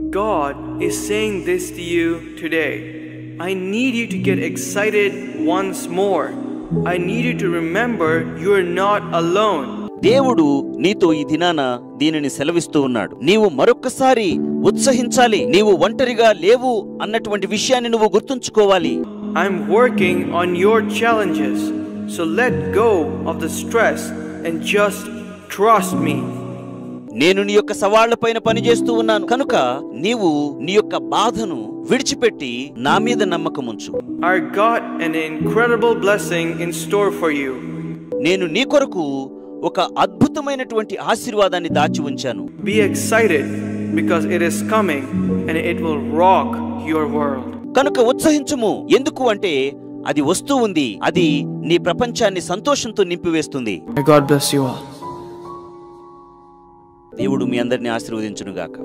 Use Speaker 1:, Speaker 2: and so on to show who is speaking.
Speaker 1: God is saying this to you today. I need you to get excited once more. I need you to remember you are not alone.
Speaker 2: దేవుడు నీతో ఈ దినాన దీనిని సెలవిస్తూ ఉన్నాడు. నీవు మరొక్కసారి ఉత్సహించాలి. నీవు ఒంటరిగా లేవు అన్నటువంటి విషయాన్ని నువ్వు గుర్తుంచుకోవాలి.
Speaker 1: I'm working on your challenges. So let go of the stress and just trust me.
Speaker 2: నేను నీ యొక్క సవాళ్లపైన పనిచేస్తూ ఉన్నాను కనుక నీవు నీ యొక్క బాధను విడిచిపెట్టి నా మీద నమ్మకం ఉంచు.
Speaker 1: I got an incredible blessing in store for you.
Speaker 2: నేను నీ కొరకు ఒక అద్భుతమైనటువంటి ఆశీర్వాదాన్ని దాచి ఉంచాను.
Speaker 1: Be excited because it is coming and it will rock your world.
Speaker 2: కనుక ఉత్సహించుము. ఎందుకు అంటే అది వస్తూ ఉంది. అది నీ ప్రపంచాన్ని సంతోషంతో నింపివేస్తుంది.
Speaker 1: May God bless you all.
Speaker 2: దేవుడు మీ అందరిని ఆశీర్వదించును గాక.